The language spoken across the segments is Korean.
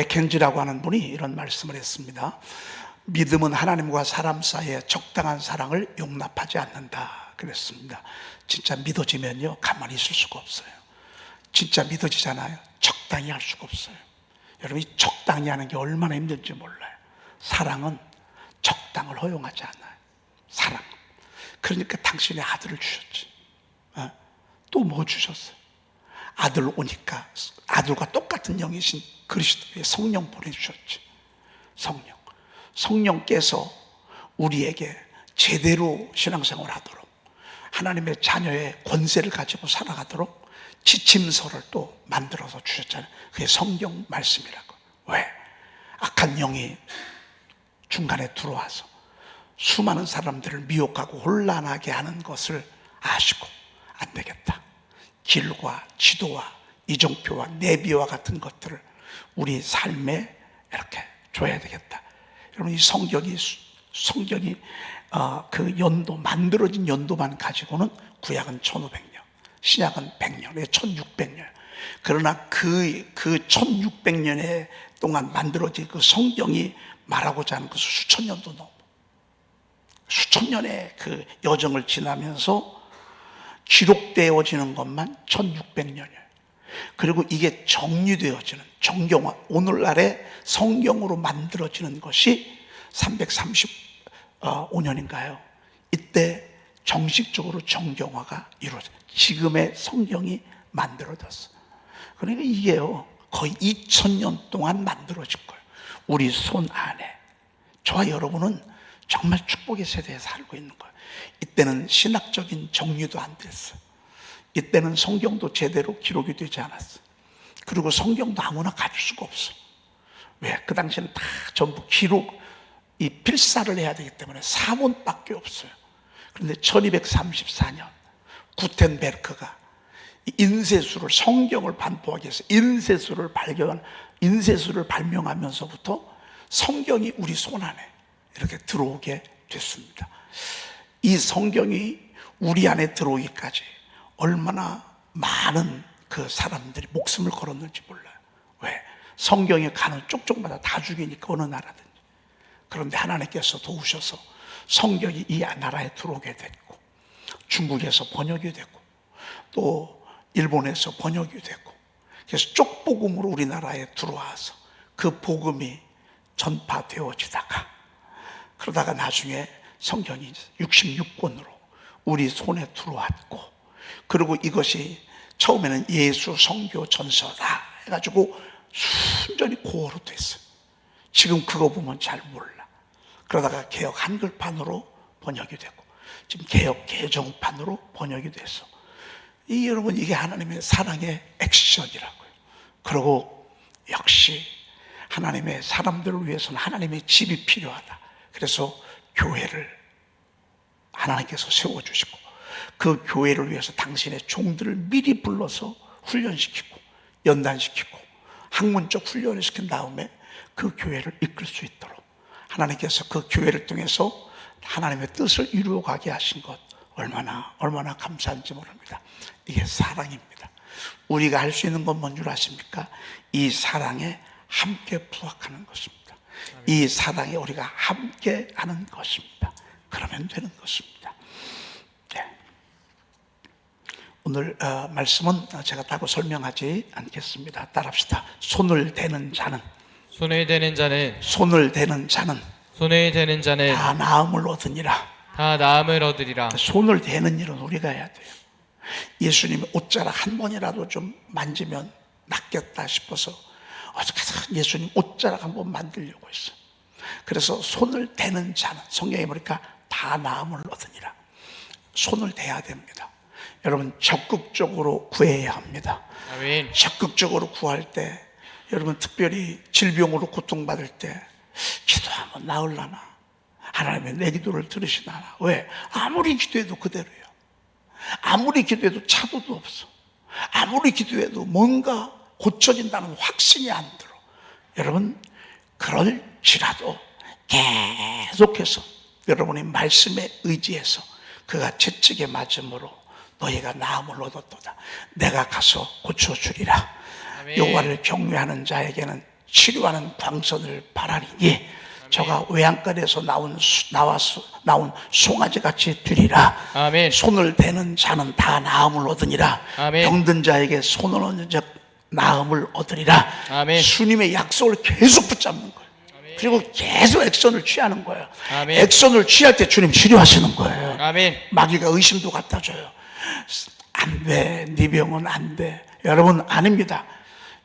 맥켄지라고 하는 분이 이런 말씀을 했습니다. 믿음은 하나님과 사람 사이에 적당한 사랑을 용납하지 않는다 그랬습니다. 진짜 믿어지면요 가만히 있을 수가 없어요. 진짜 믿어지잖아요. 적당히 할 수가 없어요. 여러분이 적당히 하는 게 얼마나 힘든지 몰라요. 사랑은 적당을 허용하지 않아요. 사랑. 그러니까 당신의 아들을 주셨지. 또 뭐 주셨어요? 아들 오니까 아들과 똑같은 영이신 그리스도의 성령 보내주셨지. 성령께서 우리에게 제대로 신앙생활을 하도록, 하나님의 자녀의 권세를 가지고 살아가도록 지침서를 또 만들어서 주셨잖아요. 그게 성경 말씀이라고. 왜? 악한 영이 중간에 들어와서 수많은 사람들을 미혹하고 혼란하게 하는 것을 아시고, 안 되겠다, 길과 지도와 이정표와 내비와 같은 것들을 우리 삶에 이렇게 줘야 되겠다. 여러분, 이 성경이 그 연도, 만들어진 연도만 가지고는 구약은 1500년, 신약은 100년, 1600년. 그러나 그 1600년에 동안 만들어진 그 성경이 말하고자 하는 것은 수천 년도 넘어, 수천 년의 그 여정을 지나면서 기록되어지는 것만 1600년이에요. 그리고 이게 정리되어지는, 정경화, 오늘날의 성경으로 만들어지는 것이 335년인가요? 이때 정식적으로 정경화가 이루어져요. 지금의 성경이 만들어졌어. 그러니까 이게요 거의 2000년 동안 만들어진 거예요. 우리 손 안에. 저와 여러분은 정말 축복의 세대에 살고 있는 거예요. 이때는 신학적인 정리도 안 됐어요. 이때는 성경도 제대로 기록이 되지 않았어요. 그리고 성경도 아무나 가질 수가 없어. 왜? 그 당시에는 다 전부 기록, 이 필사를 해야 되기 때문에 사본밖에 없어요. 그런데 1234년 구텐베르크가 인쇄술을, 성경을 반포하기 위해서 인쇄술을 발명하면서부터 성경이 우리 손 안에 이렇게 들어오게 됐습니다. 이 성경이 우리 안에 들어오기까지 얼마나 많은 그 사람들이 목숨을 걸었는지 몰라요. 왜? 성경에 가는 쪽쪽마다 다 죽이니까, 어느 나라든지. 그런데 하나님께서 도우셔서 성경이 이 나라에 들어오게 됐고, 중국에서 번역이 되고, 또 일본에서 번역이 되고, 그래서 쪽복음으로 우리나라에 들어와서 그 복음이 전파되어지다가, 그러다가 나중에 성경이 66권으로 우리 손에 들어왔고, 그리고 이것이 처음에는 예수 성교 전서다 해가지고 순전히 고어로 됐어요. 지금 그거 보면 잘 몰라. 그러다가 개역 한글판으로 번역이 되고, 지금 개역 개정판으로 번역이 돼서, 여러분, 이게 하나님의 사랑의 액션이라고요. 그리고 역시 하나님의 사람들을 위해서는 하나님의 집이 필요하다. 그래서 교회를 하나님께서 세워주시고, 그 교회를 위해서 당신의 종들을 미리 불러서 훈련시키고 연단시키고 학문적 훈련을 시킨 다음에 그 교회를 이끌 수 있도록 하나님께서 그 교회를 통해서 하나님의 뜻을 이루어가게 하신 것, 얼마나 감사한지 모릅니다. 이게 사랑입니다. 우리가 할 수 있는 건 뭔 줄 아십니까? 이 사랑에 함께 부합하는 것입니다. 이 사랑에 우리가 함께 하는 것입니다. 그러면 되는 것입니다. 네. 오늘 말씀은 제가 따로 설명하지 않겠습니다. 따라합시다. 손을 대는 자는 다 나음을 얻으리라. 손을 대는 일은 우리가 해야 돼요. 예수님이 옷자락 한 번이라도 좀 만지면 낫겠다 싶어서 어떻게든 예수님 옷자락 한 번 만들려고 했어요. 그래서 손을 대는 자는, 성경에 보니까 다 나음을 얻으니라. 손을 대야 됩니다. 여러분, 적극적으로 구해야 합니다. 아멘. 적극적으로 구할 때, 여러분 특별히 질병으로 고통받을 때 기도하면 나으려나? 하나님의 내 기도를 들으시나? 왜? 아무리 기도해도 그대로예요. 아무리 기도해도 차도도 없어. 아무리 기도해도 뭔가 고쳐진다는 확신이 안 들어. 여러분, 그럴지라도 계속해서 여러분의 말씀에 의지해서 그가 채찍에 맞음으로 너희가 나음을 얻었도다. 내가 가서 고쳐주리라. 여호와를 경외하는 자에게는 치료하는 광선을 바라리니 저가 외양간에서 나온 송아지같이 되리라. 아멘. 손을 대는 자는 다 나음을 얻으니라. 아멘. 병든 자에게 손을 얹은 적 나음을 얻으리라. 아멘. 주님의 약속을 계속 붙잡는 거예요. 그리고 계속 액션을 취하는 거예요. 아멘. 액션을 취할 때 주님 치료하시는 거예요. 아멘. 마귀가 의심도 갖다 줘요. 안 돼, 네 병은 안 돼. 여러분, 아닙니다.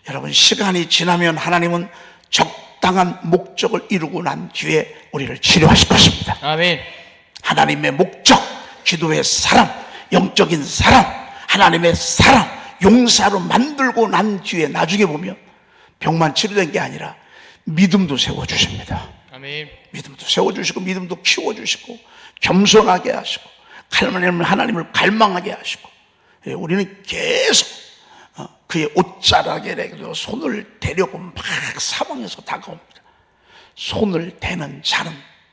여러분, 시간이 지나면 하나님은 적당한 목적을 이루고 난 뒤에 우리를 치료하실 것입니다. 아멘. 하나님의 목적, 기도의 사람, 영적인 사람, 하나님의 사람, 용사로 만들고 난 뒤에 나중에 보면 병만 치료된 게 아니라 믿음도 세워주십니다. 아멘. 믿음도 세워주시고 믿음도 키워주시고 겸손하게 하시고 하나님을 갈망하게 하시고, 우리는 계속 그의 옷자락에 손을 대려고 막 사방에서 다가옵니다. 손을 대는 자는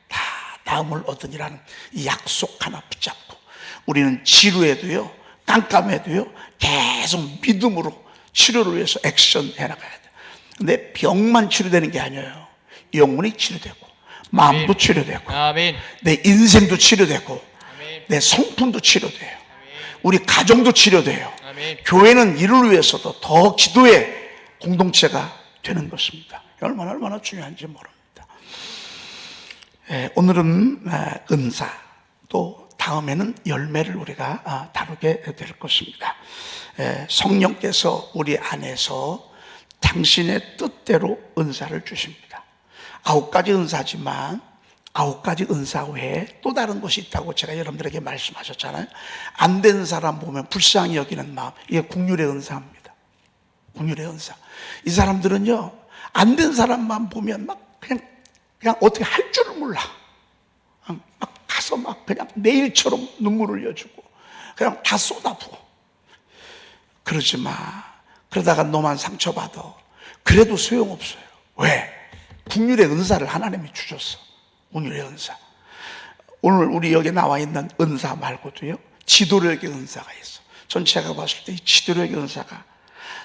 다 나음을 얻으니라는 이 약속 하나 붙잡고 우리는 지루해도요, 깜깜해도요, 계속 믿음으로 치료를 위해서 액션 해나가야 돼요. 근데 병만 치료되는 게 아니에요. 영혼이 치료되고 마음도 아멘. 치료되고 아멘. 내 인생도 치료되고 아멘. 내 성품도 치료돼요. 우리 가정도 치료돼요. 아멘. 교회는 이를 위해서도 더 기도의 공동체가 되는 것입니다. 얼마나 중요한지 모릅니다. 오늘은 은사, 또 다음에는 열매를 우리가 다루게 될 것입니다. 성령께서 우리 안에서 당신의 뜻대로 은사를 주십니다. 9가지 은사지만 9가지 은사 외에 또 다른 것이 있다고 제가 여러분들에게 말씀하셨잖아요. 안 된 사람 보면 불쌍히 여기는 마음, 이게 국률의 은사입니다. 국률의 은사. 이 사람들은요, 안 된 사람만 보면 막 그냥 어떻게 할 줄을 몰라. 막 가서 막 그냥 내일처럼 눈물을 흘려주고 그냥 다 쏟아부어. 그러지 마. 그러다가 너만 상처받아. 그래도 소용없어요. 왜? 국률의 은사를 하나님이 주셨어. 국률의 은사. 오늘 우리 여기 나와 있는 은사 말고도요, 지도력의 은사가 있어. 전 제가 봤을 때 이 지도력의 은사가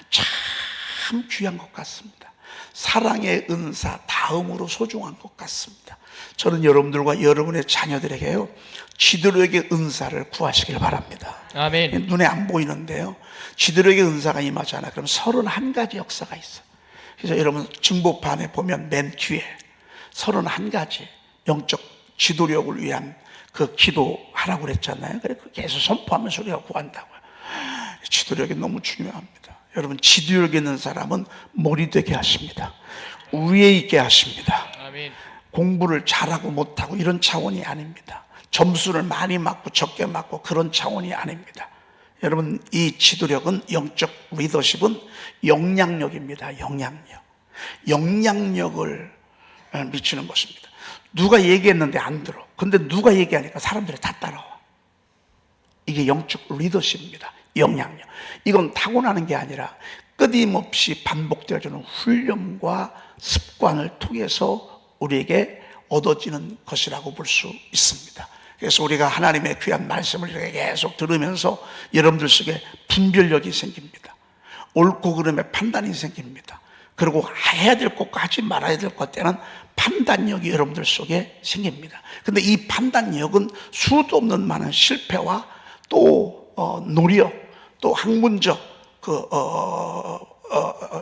참 귀한 것 같습니다. 사랑의 은사 다음으로 소중한 것 같습니다. 저는 여러분들과 여러분의 자녀들에게요, 지도력의 은사를 구하시길 바랍니다. 아멘. 눈에 안 보이는데요, 지도력의 은사가 임하잖아요. 그럼 31가지 역사가 있어요. 그래서 여러분 증보판에 보면 맨 뒤에 31가지 영적 지도력을 위한 그 기도하라고 그랬잖아요. 그래서 계속 선포하면서 우리가 구한다고요. 지도력이 너무 중요합니다. 여러분, 지도력 있는 사람은 머리 되게 하십니다. 위에 있게 하십니다. 아멘. 공부를 잘하고 못하고 이런 차원이 아닙니다. 점수를 많이 맞고 적게 맞고 그런 차원이 아닙니다. 여러분, 이 지도력은, 영적 리더십은 영향력입니다. 영향력을 미치는 것입니다. 누가 얘기했는데 안 들어. 근데 누가 얘기하니까 사람들이 다 따라와. 이게 영적 리더십입니다. 영향력. 이건 타고나는 게 아니라 끊임없이 반복되어지는 훈련과 습관을 통해서 우리에게 얻어지는 것이라고 볼 수 있습니다. 그래서 우리가 하나님의 귀한 말씀을 이렇게 계속 들으면서 여러분들 속에 분별력이 생깁니다. 옳고 그름의 판단이 생깁니다. 그리고 해야 될 것과 하지 말아야 될 것 때는 판단력이 여러분들 속에 생깁니다. 근데 이 판단력은 수도 없는 많은 실패와 또 노력, 또 학문적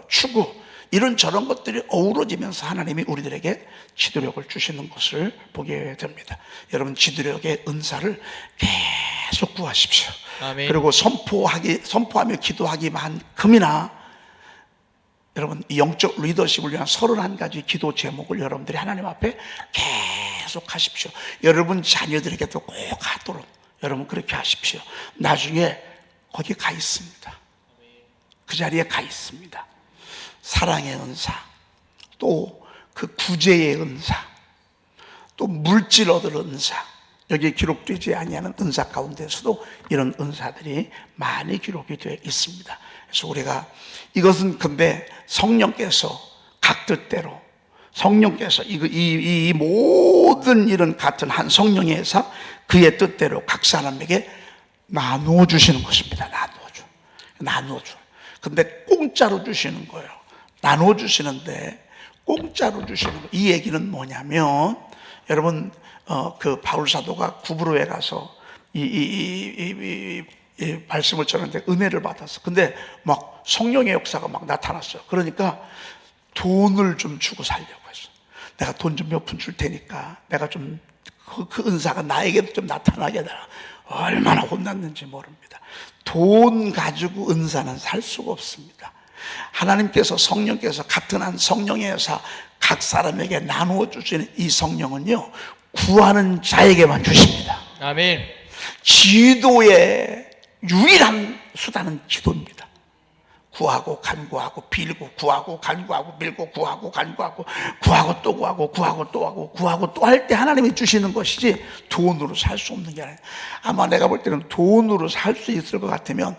추구, 이런 저런 것들이 어우러지면서 하나님이 우리들에게 지도력을 주시는 것을 보게 됩니다. 여러분, 지도력의 은사를 계속 구하십시오. 아멘. 그리고 선포하며 기도하기만큼이나 여러분, 이 영적 리더십을 위한 31가지 기도 제목을 여러분들이 하나님 앞에 계속 하십시오. 여러분 자녀들에게도 꼭 하도록 여러분 그렇게 하십시오. 나중에 거기 가 있습니다. 그 자리에 가 있습니다. 사랑의 은사, 또 그 구제의 은사, 또 물질 얻을 은사, 여기에 기록되지 아니하는 은사 가운데서도 이런 은사들이 많이 기록이 되어 있습니다. 그래서 우리가 이것은 근데 성령께서 각 뜻대로, 성령께서 이 모든 이런 같은 한 성령의 회사, 그의 뜻대로 각 사람에게 나누어 주시는 것입니다. 나누어 줘. 근데 공짜로 주시는 거예요. 나누어 주시는데 공짜로 주시는 거예요. 이 얘기는 뭐냐면, 여러분 그 바울 사도가 구브로에 가서 이 말씀을 전하는데 은혜를 받았어. 근데 막 성령의 역사가 막 나타났어요. 그러니까 돈을 좀 주고 살려고 했어. 내가 돈 좀 몇 푼 줄 테니까 내가 좀 그 은사가 나에게도 좀 나타나게 해달라. 얼마나 혼났는지 모릅니다. 돈 가지고 은사는 살 수가 없습니다. 하나님께서, 성령께서 같은 한 성령의 여사 각 사람에게 나누어 주시는 이 성령은요, 구하는 자에게만 주십니다. 아멘. 기도의 유일한 수단은 기도입니다. 구하고 간구하고 빌고, 구하고 간구하고 빌고, 구하고 간구하고, 구하고 또 구하고, 구하고 또 하고, 구하고 또 할 때 하나님이 주시는 것이지 돈으로 살 수 없는 게 아니에요. 아마 내가 볼 때는 돈으로 살 수 있을 것 같으면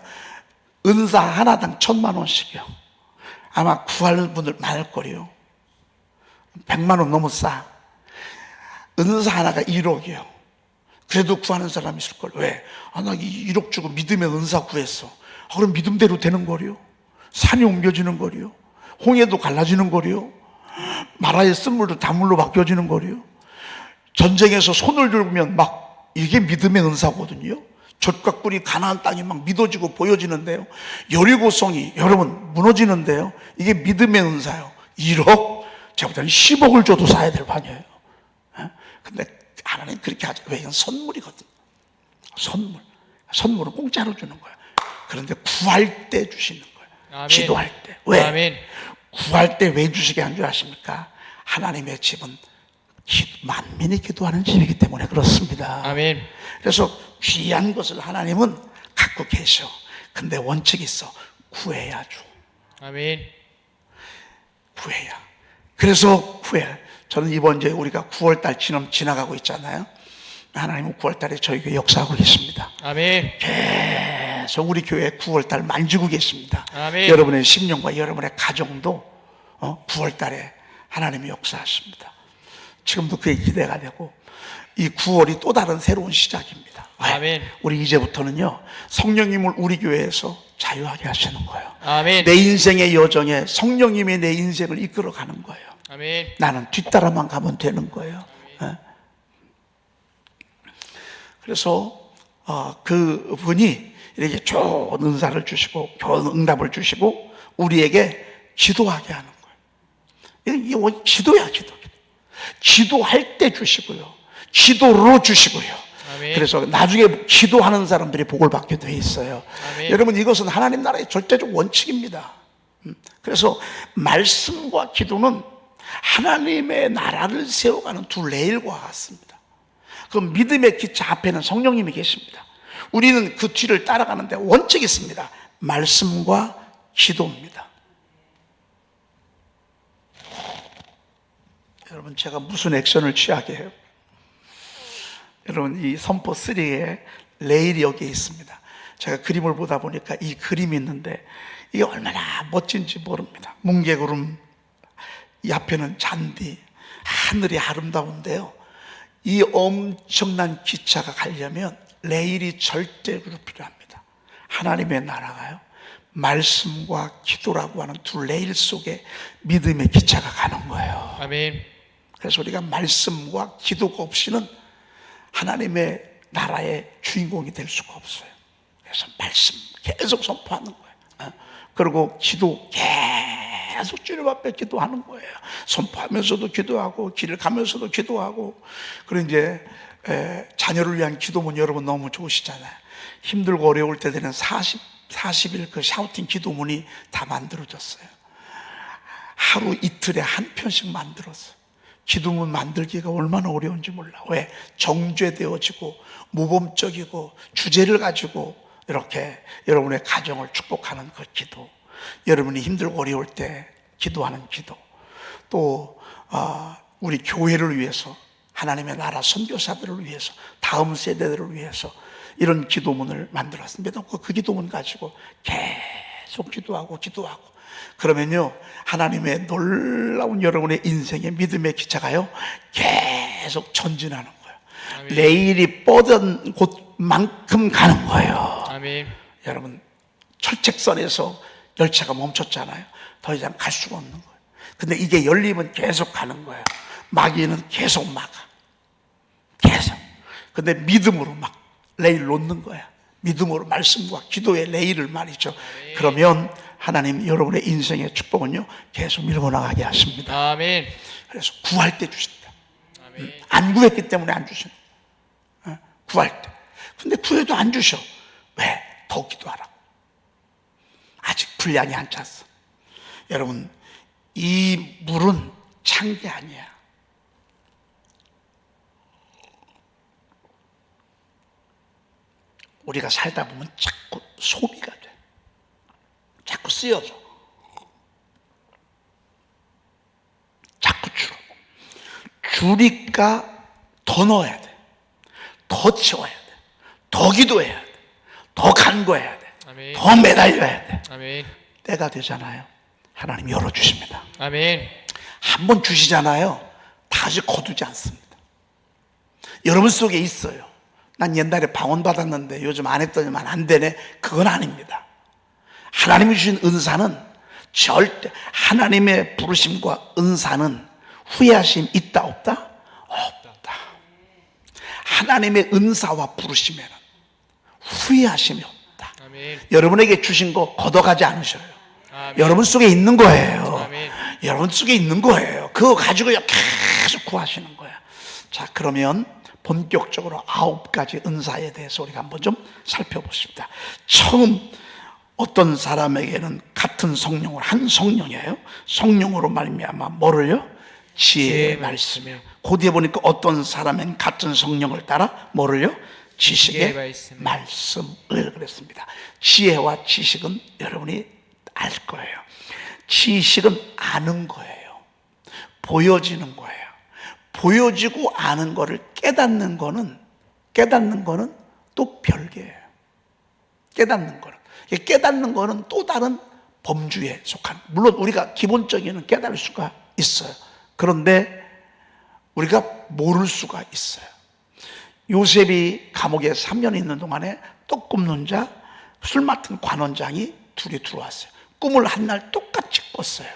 은사 하나당 1,000만 원씩이요. 아마 구하는 분들 많을 거래요. 100만 원 너무 싸. 은사 하나가 1억이요. 그래도 구하는 사람이 있을 걸. 왜? 나 1억 주고 믿으면 은사 구했어. 그럼 믿음대로 되는 거래요. 산이 옮겨지는 거래요. 홍해도 갈라지는 거래요. 마라의 쓴물도 단물로 바뀌어지는 거래요. 전쟁에서 손을 들면 막 이게 믿음의 은사거든요. 젖과 꿀이 가나안 땅이 막 믿어지고 보여지는데요. 여리고성이 여러분 무너지는데요. 이게 믿음의 은사요. 1억? 제가 볼 때는 10억을 줘도 사야 될 판이에요. 근데 하나님 그렇게 하죠. 왜? 이건 선물이거든요. 선물은 공짜로 주는 거예요. 그런데 구할 때 주시는 거예요. 아멘. 기도할 때. 왜? 아멘. 구할 때 왜 주시게 한 줄 아십니까? 하나님의 집은 만민이 기도하는 집이기 때문에 그렇습니다. 아멘. 그래서 귀한 것을 하나님은 갖고 계셔. 근데 원칙이 있어. 구해야 줘. 아멘. 구해야. 그래서 구해야. 저는 이번 이제 우리가 9월달 지나가고 있잖아요. 하나님은 9월달에 저희 교회 역사하고 계십니다. 아멘. 계속 우리 교회 9월달 만지고 계십니다. 아멘. 여러분의 심령과 여러분의 가정도 9월달에 하나님이 역사하십니다. 지금도 그게 기대가 되고, 이 9월이 또 다른 새로운 시작입니다. 아멘. 우리 이제부터는요, 성령님을 우리 교회에서 자유하게 하시는 거예요. 아멘. 내 인생의 여정에 성령님이 내 인생을 이끌어가는 거예요. 아멘. 나는 뒤따라만 가면 되는 거예요. 그래서 그 분이 이렇게 좋은 은사를 주시고 좋은 응답을 주시고 우리에게 기도하게 하는 거예요. 이게 기도야, 기도. 기도할 때 주시고요, 기도로 주시고요. 아멘. 그래서 나중에 기도하는 사람들이 복을 받게 돼 있어요. 아멘. 여러분, 이것은 하나님 나라의 절대적 원칙입니다. 그래서 말씀과 기도는 하나님의 나라를 세워가는 두 레일과 같습니다. 그 믿음의 기차 앞에는 성령님이 계십니다. 우리는 그 뒤를 따라가는데 원칙이 있습니다. 말씀과 기도입니다. 여러분, 제가 무슨 액션을 취하게 해요? 여러분, 이 선포 3에 레일이 여기에 있습니다. 제가 그림을 보다 보니까 이 그림이 있는데 이게 얼마나 멋진지 모릅니다. 뭉게구름, 이 앞에는 잔디, 하늘이 아름다운데요, 이 엄청난 기차가 가려면 레일이 절대로 필요합니다. 하나님의 나라가요, 말씀과 기도라고 하는 두 레일 속에 믿음의 기차가 가는 거예요. 아멘. 그래서 우리가 말씀과 기도가 없이는 하나님의 나라의 주인공이 될 수가 없어요. 그래서 말씀 계속 선포하는 거예요. 그리고 기도 계속 주님 앞에 기도하는 거예요. 선포하면서도 기도하고 길을 가면서도 기도하고. 그리고 이제 자녀를 위한 기도문 여러분 너무 좋으시잖아요. 힘들고 어려울 때 되는 40일 그 샤우팅 기도문이 다 만들어졌어요. 하루 이틀에 한 편씩 만들었어요. 기도문 만들기가 얼마나 어려운지 몰라. 왜? 정죄되어지고 모범적이고 주제를 가지고 이렇게 여러분의 가정을 축복하는 그 기도, 여러분이 힘들고 어려울 때 기도하는 기도, 또 우리 교회를 위해서, 하나님의 나라 선교사들을 위해서, 다음 세대들을 위해서 이런 기도문을 만들었습니다. 그 기도문 가지고 계속 기도하고 그러면요, 하나님의 놀라운 여러분의 인생의 믿음의 기차가요 계속 전진하는 거예요. 아멘. 레일이 뻗은 곳만큼 가는 거예요. 아멘. 여러분, 철책선에서 열차가 멈췄잖아요. 더 이상 갈 수가 없는 거예요. 근데 이게 열리면 계속 가는 거예요. 마귀는 계속 막아. 계속. 근데 믿음으로 막 레일 놓는 거야. 믿음으로 말씀과 기도의 레일을 말이죠. 그러면 하나님 여러분의 인생의 축복은요 계속 밀고 나가게 하십니다. 아멘. 그래서 구할 때 주신다. 아멘. 안 구했기 때문에 안 주신다. 구할 때. 근데 구해도 안 주셔. 왜? 더 기도하라고. 아직 분량이 안 찼어. 여러분, 이 물은 찬 게 아니야. 우리가 살다 보면 자꾸 소비가 돼. 자꾸 쓰여져. 자꾸 줄어. 줄이니까 더 넣어야 돼. 더 채워야 돼. 더 기도해야 돼. 더 간구해야 돼. 아멘. 더 매달려야 돼. 아멘. 때가 되잖아요. 하나님 열어주십니다. 아멘. 한 번 주시잖아요. 다시 거두지 않습니다. 여러분 속에 있어요. 난 옛날에 방언 받았는데 요즘 안 했더니만 안 되네. 그건 아닙니다. 하나님이 주신 은사는 절대, 하나님의 부르심과 은사는 후회하심 있다 없다? 없다. 하나님의 은사와 부르심에는 후회하심이 없다. 아멘. 여러분에게 주신 거 걷어가지 않으셔요. 아멘. 여러분 속에 있는 거예요. 아멘. 여러분 속에 있는 거예요. 그거 가지고요 계속 구하시는 거예요. 자, 그러면 본격적으로 9가지 은사에 대해서 우리가 한번 좀 살펴보십니다. 처음 어떤 사람에게는 같은 성령을, 한 성령이에요. 성령으로 말미암아 뭐를요? 지혜의 말씀이에요. 곧에 보니까 어떤 사람은 같은 성령을 따라 뭐를요? 지식의 말씀을 그랬습니다. 지혜와 지식은 여러분이 알 거예요. 지식은 아는 거예요. 보여지는 거예요. 보여지고 아는 거를 깨닫는 거는 또 별개예요. 깨닫는 거는 또 다른 범주에 속한, 물론 우리가 기본적인 깨달을 수가 있어요. 그런데 우리가 모를 수가 있어요. 요셉이 감옥에 3년 있는 동안에 떡 굽는 자, 술 맡은 관원장이 둘이 들어왔어요. 꿈을 한 날 똑같이 꿨어요.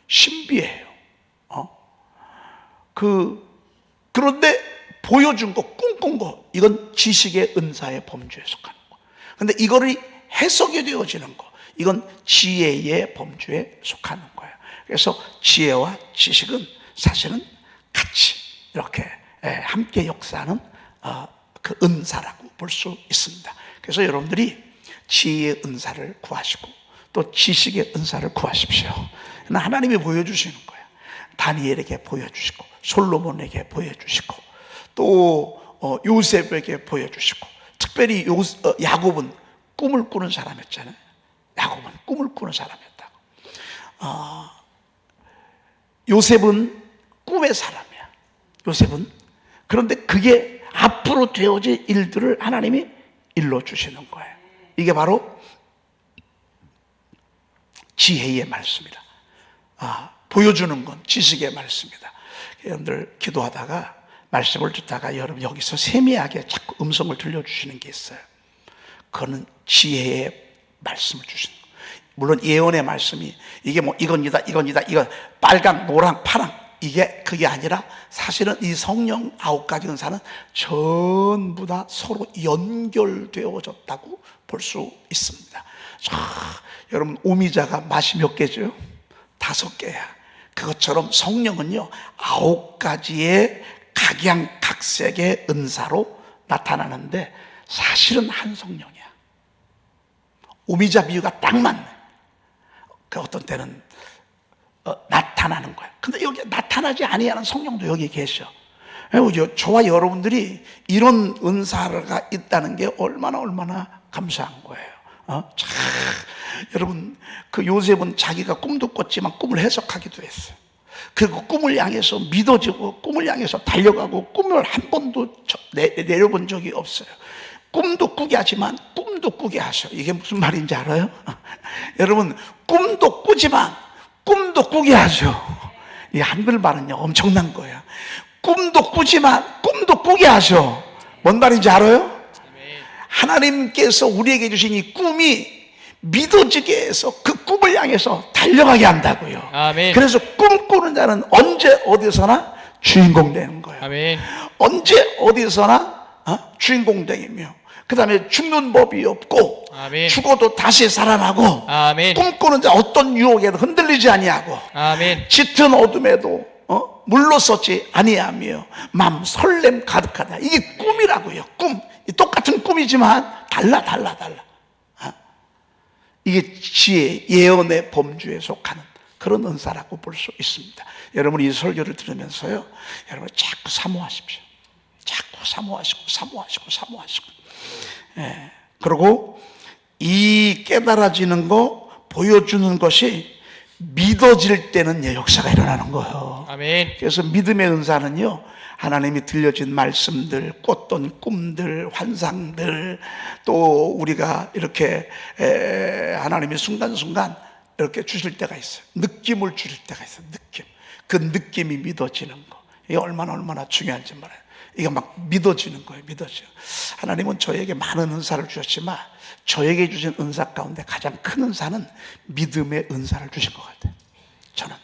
신비해요. 그런데 보여준 거, 꿈꾼 거, 이건 지식의 은사의 범주에 속하는 거. 근데 이거를 해석이 되어지는 거, 이건 지혜의 범주에 속하는 거예요. 그래서 지혜와 지식은 사실은 같이 이렇게 함께 역사하는 그 은사라고 볼 수 있습니다. 그래서 여러분들이 지혜의 은사를 구하시고 또 지식의 은사를 구하십시오. 하나님이 보여주시는 거예요. 다니엘에게 보여주시고 솔로몬에게 보여주시고 또 요셉에게 보여주시고, 특별히 야곱은 꿈을 꾸는 사람이었잖아요. 야곱은 꿈을 꾸는 사람이었다고. 요셉은 꿈의 사람이야. 요셉은. 그런데 그게 앞으로 되어질 일들을 하나님이 일러주시는 거예요. 이게 바로 지혜의 말씀이다. 보여주는 건 지식의 말씀이다. 여러분들 기도하다가 말씀을 듣다가 여러분 여기서 세미하게 자꾸 음성을 들려주시는 게 있어요. 그거는 지혜의 말씀을 주시는 거예요. 물론 예언의 말씀이 이게 뭐 이건 빨강, 노랑, 파랑, 그게 아니라 사실은 이 성령 9가지 은사는 전부 다 서로 연결되어졌다고 볼 수 있습니다. 여러분 오미자가 맛이 몇 개죠? 5개야. 그것처럼 성령은요 9가지의 각양각색의 은사로 나타나는데 사실은 한 성령이야. 오미자 비유가 딱 맞네. 그 어떤 때는 나타나는 거야. 근데 여기 나타나지 아니하는 성령도 여기 계셔. 저와 여러분들이 이런 은사가 있다는 게 얼마나 감사한 거예요. 여러분, 그 요셉은 자기가 꿈도 꿨지만 꿈을 해석하기도 했어요. 그리고 꿈을 향해서 믿어지고 꿈을 향해서 달려가고 꿈을 한 번도 내려본 적이 없어요. 꿈도 꾸게 하지만 꿈도 꾸게 하셔. 이게 무슨 말인지 알아요? 여러분, 꿈도 꾸지만 꿈도 꾸게 하죠. 이 한글말은요 엄청난 거야. 꿈도 꾸지만 꿈도 꾸게 하셔. 뭔 말인지 알아요? 하나님께서 우리에게 주신 이 꿈이 믿어지게 해서 그 꿈을 향해서 달려가게 한다고요. 아멘. 그래서 꿈꾸는 자는 언제 어디서나 주인공 되는 거예요. 아멘. 언제 어디서나 주인공 되이며, 그 다음에 죽는 법이 없고, 아멘. 죽어도 다시 살아나고, 아멘. 꿈꾸는 자 어떤 유혹에도 흔들리지 아니하고, 아멘. 짙은 어둠에도 물러서지 아니하며 마음 설렘 가득하다. 이게 꿈이라고요. 꿈. 똑같은 꿈이지만 달라. 이게 지혜, 예언의 범주에 속하는 그런 은사라고 볼 수 있습니다. 여러분 이 설교를 들으면서요, 여러분 자꾸 사모하십시오. 자꾸 사모하시고. 예. 그리고 이 깨달아지는 거, 보여주는 것이 믿어질 때는 역사가 일어나는 거예요. 아멘. 그래서 믿음의 은사는요, 하나님이 들려진 말씀들, 꿨던 꿈들, 환상들, 또 우리가 이렇게 하나님이 순간순간 이렇게 주실 때가 있어요. 느낌을 주실 때가 있어요. 느낌. 그 느낌이 믿어지는 거. 이게 얼마나 중요한지 말이에요. 이게 막 믿어지는 거예요. 믿어져요. 하나님은 저에게 많은 은사를 주셨지만 저에게 주신 은사 가운데 가장 큰 은사는 믿음의 은사를 주신 것 같아요. 저는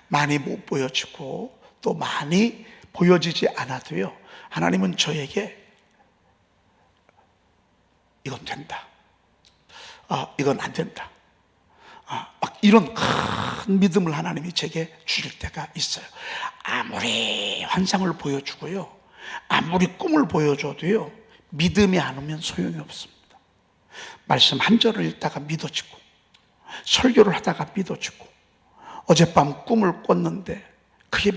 많이 못 보여지고 또 많이 보여지지 않아도요, 하나님은 저에게 이건 된다, 이건 안 된다, 막 이런 큰 믿음을 하나님이 제게 주실 때가 있어요. 아무리 환상을 보여주고요, 아무리 꿈을 보여줘도요, 믿음이 안 오면 소용이 없습니다. 말씀 한 절을 읽다가 믿어지고, 설교를 하다가 믿어지고, 어젯밤 꿈을 꿨는데 그게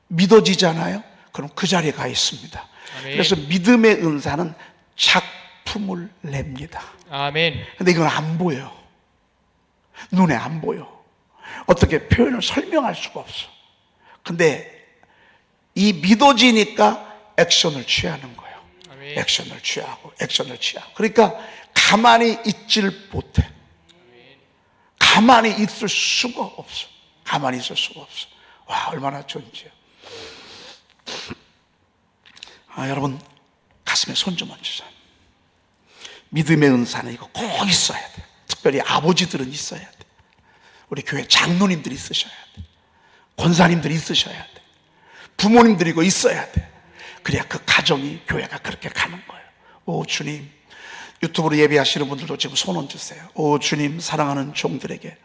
믿어지잖아요. 그럼 그 자리에 가 있습니다. 아멘. 그래서 믿음의 은사는 작품을 냅니다. 아멘. 근데 이건 안 보여. 눈에 안 보여. 어떻게 표현을 설명할 수가 없어. 근데 이 믿어지니까 액션을 취하는 거예요. 아멘. 액션을 취하고. 그러니까 가만히 있질 못해. 가만히 있을 수가 없어. 와, 얼마나 좋은지요. 여러분 가슴에 손 좀 얹으세요. 믿음의 은사는 이거 꼭 있어야 돼. 특별히 아버지들은 있어야 돼. 우리 교회 장로님들이 있으셔야 돼. 권사님들이 있으셔야 돼. 부모님들이 이거 있어야 돼. 그래야 그 가정이, 교회가 그렇게 가는 거예요. 오 주님, 유튜브로 예배하시는 분들도 지금 손 얹으세요. 오 주님, 사랑하는 종들에게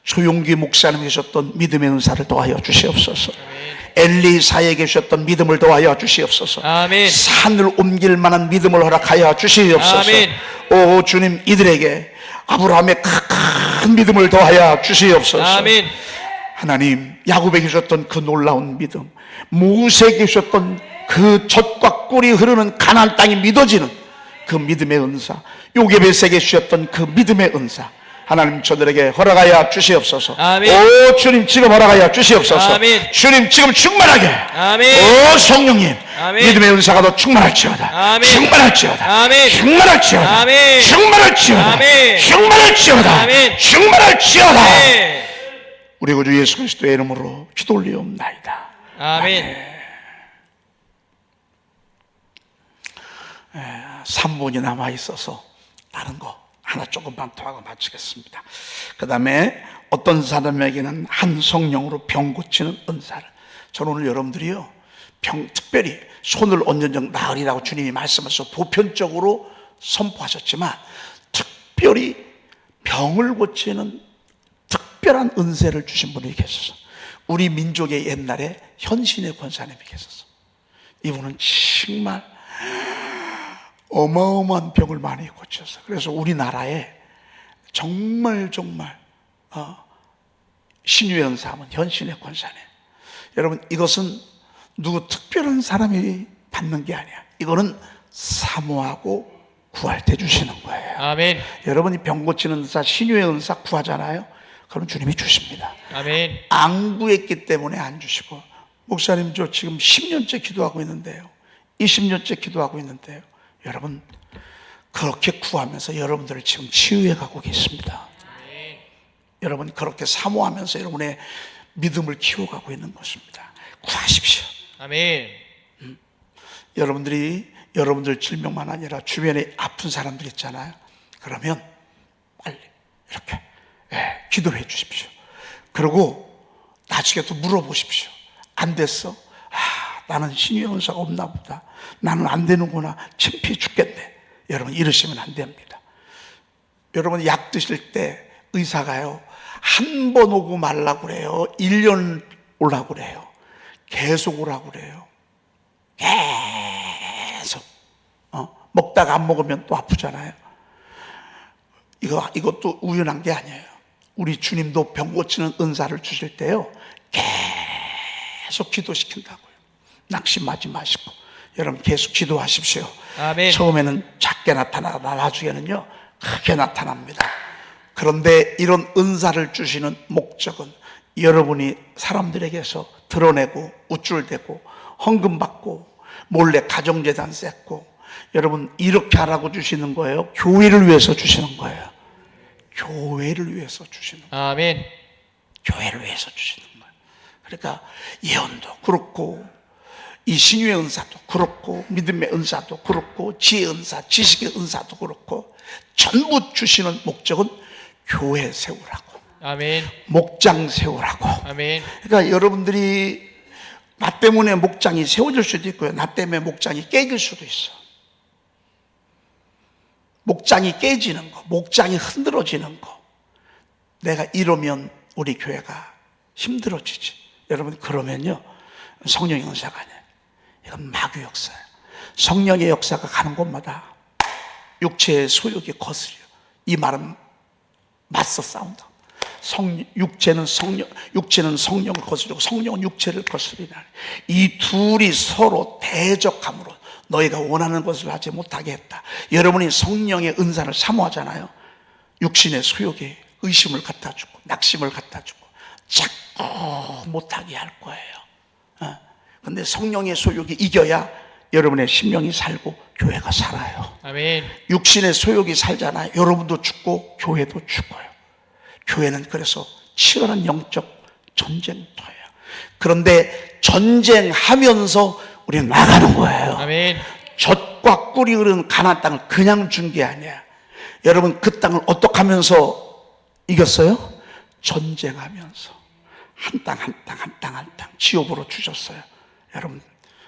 조용기 목사님 계셨던 믿음의 은사를 더하여 주시옵소서. 엘리사에 계셨던 믿음을 더하여 주시옵소서. 아멘. 산을 옮길 만한 믿음을 허락하여 주시옵소서. 아멘. 오 주님, 이들에게 아브라함의 큰 믿음을 더하여 주시옵소서. 아멘. 하나님, 야곱에 계셨던 그 놀라운 믿음, 모세에 계셨던 그 젖과 꿀이 흐르는 가나안 땅이 믿어지는 그 믿음의 은사, 요게벳에 계셨던 그 믿음의 은사, 하나님 저들에게 허락하여 주시옵소서. 아멘. 오 주님, 지금 허락하여 주시옵소서. 아멘. 주님, 지금 충만하게. 아멘. 오 성령님, 아멘. 믿음의 은사가 더 충만할지어다. 아멘. 충만할지어다. 아멘. 충만할지어다. 아멘. 충만할지어다. 아멘. 충만할지어다. 아멘. 충만할지어다. 아멘. 우리 구주 예수 그리스도의 이름으로 기도 올리옵나이다. 아멘. 3분이 남아 있어서 다른 거 하나 조금만 더 하고 마치겠습니다. 그 다음에 어떤 사람에게는 한 성령으로 병 고치는 은사를. 저는 오늘 여러분들이요, 특별히 손을 얹은 적 나으리라고 주님이 말씀하셔서 보편적으로 선포하셨지만, 특별히 병을 고치는 특별한 은사를 주신 분이 계셔서, 우리 민족의 옛날에 현신의 권사님이 계셔서, 이분은 정말 어마어마한 병을 많이 고쳐서, 그래서 우리나라에 정말 신유의 은사하면 현신의 권사님. 여러분, 이것은 누구 특별한 사람이 받는 게 아니야. 이거는 사모하고 구할 때 주시는 거예요. 아멘. 여러분이 병 고치는 은사, 신유의 은사 구하잖아요. 그럼 주님이 주십니다. 아멘. 안 구했기 때문에 안 주시고, 목사님 저 지금 10년째 기도하고 있는데요, 20년째 기도하고 있는데요, 여러분 그렇게 구하면서 여러분들을 지금 치유해 가고 계십니다. 아멘. 여러분 그렇게 사모하면서 여러분의 믿음을 키워가고 있는 것입니다. 구하십시오. 아멘. 여러분들 질병만 아니라 주변에 아픈 사람들 있잖아요. 그러면 이렇게 기도를 해 주십시오. 그리고 나중에 또 물어보십시오. 안 됐어? 나는 신유의 은사가 없나 보다. 나는 안 되는구나. 창피해 죽겠네. 여러분 이러시면 안 됩니다. 여러분 약 드실 때 의사가요, 한 번 오고 말라고 그래요? 1년 오라고 그래요? 계속 오라고 그래요? 계속. 먹다가 안 먹으면 또 아프잖아요. 이것도 우연한 게 아니에요. 우리 주님도 병 고치는 은사를 주실 때요, 계속 기도시킨다고요. 낙심하지 마시고 여러분 계속 기도하십시오. 아멘. 처음에는 작게 나타나다가 나중에는요 크게 나타납니다. 그런데 이런 은사를 주시는 목적은 여러분이 사람들에게서 드러내고 우쭐대고 헌금 받고 몰래 가정재단 쌓고, 여러분 이렇게 하라고 주시는 거예요? 교회를 위해서 주시는 거예요. 교회를 위해서 주시는 거예요. 아멘. 교회를 위해서 주시는 거예요. 그러니까 예언도 그렇고 이 신유의 은사도 그렇고 믿음의 은사도 그렇고 지혜의 은사, 지식의 은사도 그렇고 전부 주시는 목적은 교회 세우라고, 아멘. 목장 세우라고. 아멘. 그러니까 여러분들이 나 때문에 목장이 세워질 수도 있고요, 나 때문에 목장이 깨질 수도 있어. 목장이 깨지는 거, 목장이 흔들어지는 거, 내가 이러면 우리 교회가 힘들어지지. 여러분 그러면요 성령의 은사가 아니에요. 이건 마귀 역사예요. 성령의 역사가 가는 곳마다 육체의 소욕이 거스려. 이 말은 맞서 싸운다. 육체는 성령을 거스르고 성령은 육체를 거스리나니 이 둘이 서로 대적함으로 너희가 원하는 것을 하지 못하게 했다. 여러분이 성령의 은사를 사모하잖아요. 육신의 소욕이 의심을 갖다 주고 낙심을 갖다 주고 자꾸 못하게 할 거예요. 근데 성령의 소욕이 이겨야 여러분의 심령이 살고 교회가 살아요. 아멘. 육신의 소욕이 살잖아요. 여러분도 죽고 교회도 죽어요. 교회는 그래서 치열한 영적 전쟁터예요. 그런데 전쟁하면서 우리는 나가는 거예요. 아멘. 젖과 꿀이 흐르는 가나안 땅을 그냥 준 게 아니야. 여러분 그 땅을 어떻게 하면서 이겼어요? 전쟁하면서 한 땅 한 땅 한 땅 한 땅 지옥으로 주셨어요. 여러분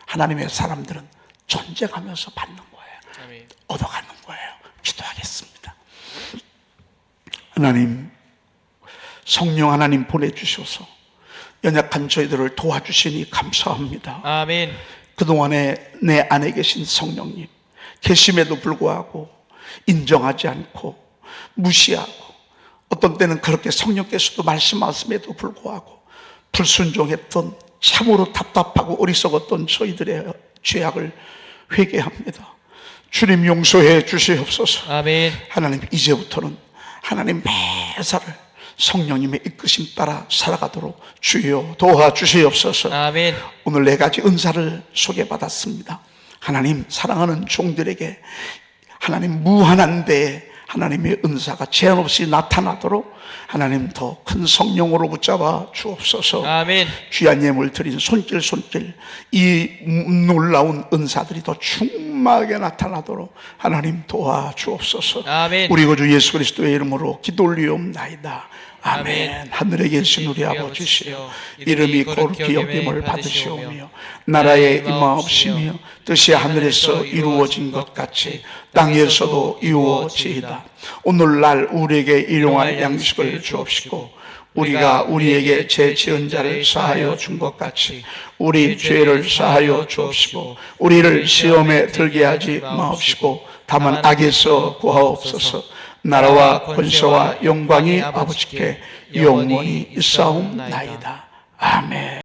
하나님의 사람들은 전쟁하면서 받는 거예요. 아멘. 얻어가는 거예요. 기도하겠습니다. 하나님, 성령 하나님 보내주셔서 연약한 저희들을 도와주시니 감사합니다. 아멘. 그동안에 내 안에 계신 성령님 계심에도 불구하고 인정하지 않고 무시하고, 어떤 때는 그렇게 성령께서도 말씀하심에도 불구하고 불순종했던 참으로 답답하고 어리석었던 저희들의 죄악을 회개합니다. 주님 용서해 주시옵소서. 아멘. 하나님 이제부터는 하나님 매사를 성령님의 이끄심 따라 살아가도록 주여 도와주시옵소서. 아멘. 오늘 4가지 은사를 소개받았습니다. 하나님 사랑하는 종들에게 하나님 무한한 데에 하나님의 은사가 제한 없이 나타나도록 하나님 더 큰 성령으로 붙잡아 주옵소서. 아멘. 귀한 예물 드린 손길 이 놀라운 은사들이 더 충만하게 나타나도록 하나님 도와주옵소서. 아멘. 우리 구주 예수 그리스도의 이름으로 기도 올리옵나이다. 아멘. 아멘. 하늘에 계신 우리 아버지시여, 이름이 거룩히 여김을 받으시오며 나라의 나라의 임하옵시며 뜻이 하늘에서 이루어진 것 같이 땅에서도 이루어지이다. 오늘날 우리에게 일용할 양식을 주옵시고 우리가 우리에게 제 지은 자를 사하여 준 것 같이 우리 죄를 사하여 주옵시고 우리를 시험에 들게 하지 마옵시고 다만 악에서 구하옵소서. 나라와 권세와 영광이 아버지께 영원히 있사옵나이다. 아멘.